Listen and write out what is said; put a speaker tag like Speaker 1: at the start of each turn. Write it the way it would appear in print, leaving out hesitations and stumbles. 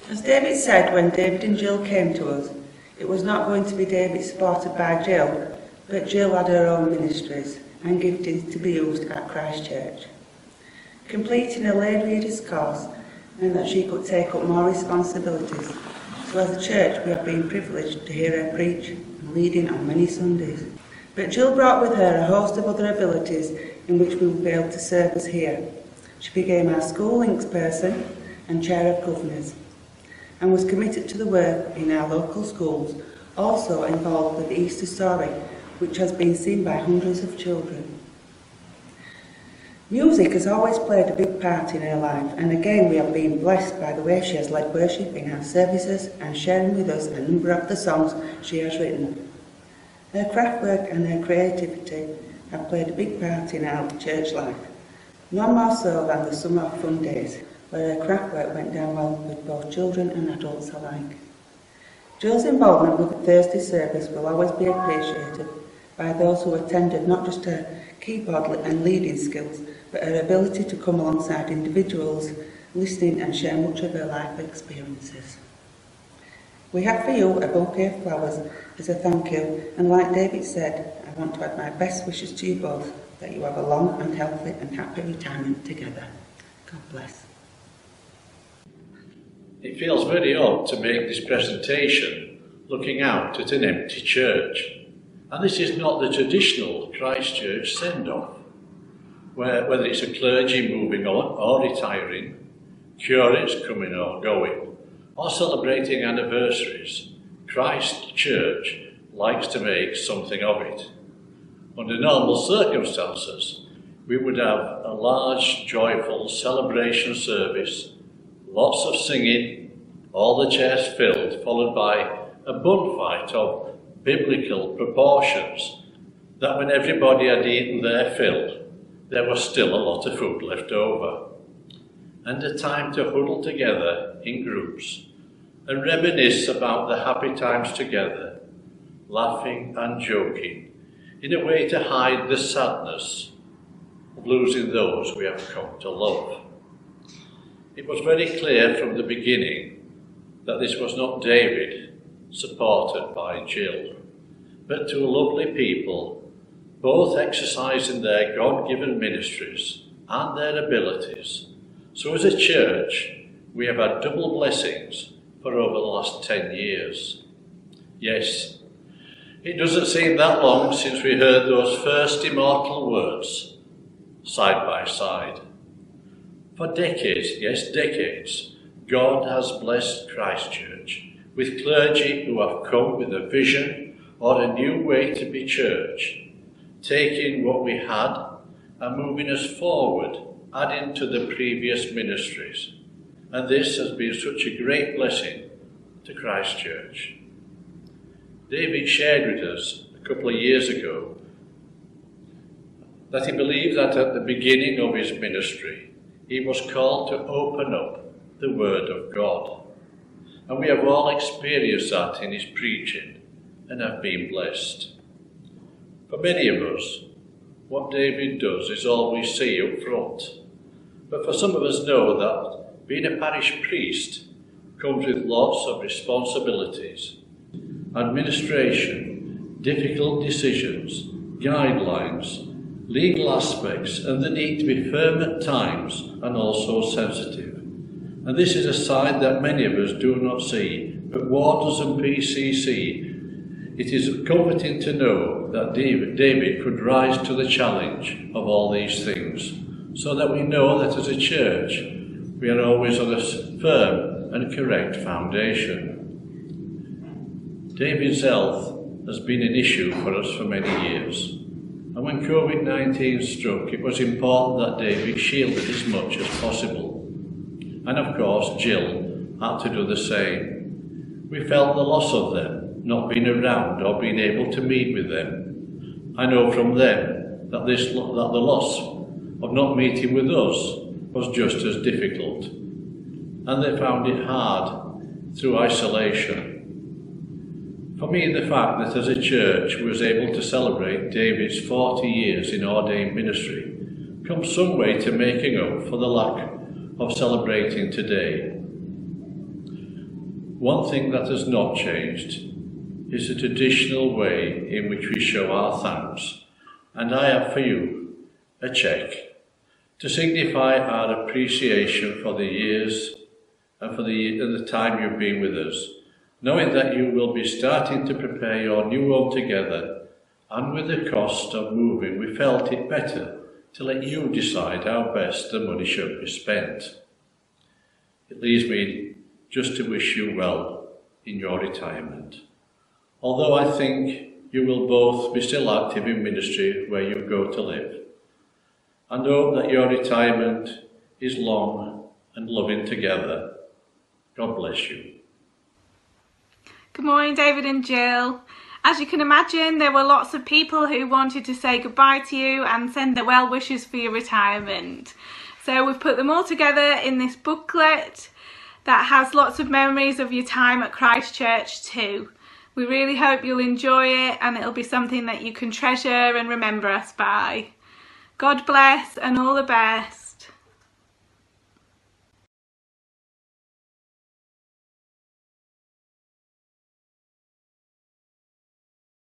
Speaker 1: As David said when David and Gill came to us, it was not going to be David supported by Gill, but Gill had her own ministries and giftings to be used at Christ Church. Completing a lay reader's course meant that she could take up more responsibilities, so as a church we have been privileged to hear her preach and leading on many Sundays. But Gill brought with her a host of other abilities in which we will be able to serve us here. She became our school links person and chair of governors, and was committed to the work in our local schools, also involved with the Easter story, which has been seen by hundreds of children. Music has always played a big part in her life, and again we have been blessed by the way she has led worship in our services and sharing with us a number of the songs she has written. Her craft work and her creativity have played a big part in our church life, none more so than the summer fun days, where her craft work went down well with both children and adults alike. Jill's involvement with the Thursday service will always be appreciated by those who attended, not just her keyboard and leading skills, but her ability to come alongside individuals, listening and share much of her life experiences. We have for you a bouquet of flowers as a thank you, and like David said, I want to add my best wishes to you both, that you have a long and healthy and happy retirement together. God bless.
Speaker 2: It feels very odd to make this presentation looking out at an empty church. And this is not the traditional Christ Church send-off, where whether it's a clergy moving on or retiring, curates coming or going, or celebrating anniversaries, Christ Church likes to make something of it. Under normal circumstances, we would have a large, joyful celebration service, lots of singing, all the chairs filled, followed by a bonfire of biblical proportions, that when everybody had eaten their fill, there was still a lot of food left over, and a time to huddle together in groups and reminisce about the happy times together, laughing and joking, in a way to hide the sadness of losing those we have come to love. It was very clear from the beginning that this was not David supported by Gill, but two lovely people, both exercising their God-given ministries and their abilities. So as a church, we have had double blessings for over the last 10 years. Yes, it doesn't seem that long since we heard those first immortal words, side by side. For decades, yes, decades, God has blessed Christ Church with clergy who have come with a vision or a new way to be church, taking what we had and moving us forward, adding to the previous ministries. And this has been such a great blessing to Christ Church. David shared with us a couple of years ago that he believed that at the beginning of his ministry, he was called to open up the Word of God. And we have all experienced that in his preaching and have been blessed. For many of us, what David does is all we see up front. But for some of us know that being a parish priest comes with lots of responsibilities, administration, difficult decisions, guidelines, legal aspects, and the need to be firm at times and also sensitive. And this is a side that many of us do not see, but Wardens and PCC, it is comforting to know that David could rise to the challenge of all these things, so that we know that as a church, we are always on a firm and correct foundation. David's health has been an issue for us for many years. And when COVID-19 struck, it was important that David shielded as much as possible. And of course, Gill had to do the same. We felt the loss of them, not being around or being able to meet with them. I know from them that the loss of not meeting with us was just as difficult. And they found it hard through isolation. For me, the fact that as a church we was able to celebrate David's 40 years in ordained ministry comes some way to making up for the lack of celebrating today. One thing that has not changed is the traditional way in which we show our thanks, and I have for you a cheque to signify our appreciation for the years and for the time you've been with us, knowing that you will be starting to prepare your new home together, and with the cost of moving, we felt it better to let you decide how best the money should be spent. It leaves me just to wish you well in your retirement. Although I think you will both be still active in ministry where you go to live, and hope that your retirement is long and loving together. God bless you.
Speaker 3: Good morning, David and Jill. As you can imagine, there were lots of people who wanted to say goodbye to you and send their well wishes for your retirement. So we've put them all together in this booklet that has lots of memories of your time at Christ Church too. We really hope you'll enjoy it, and it'll be something that you can treasure and remember us by. God bless and all the best.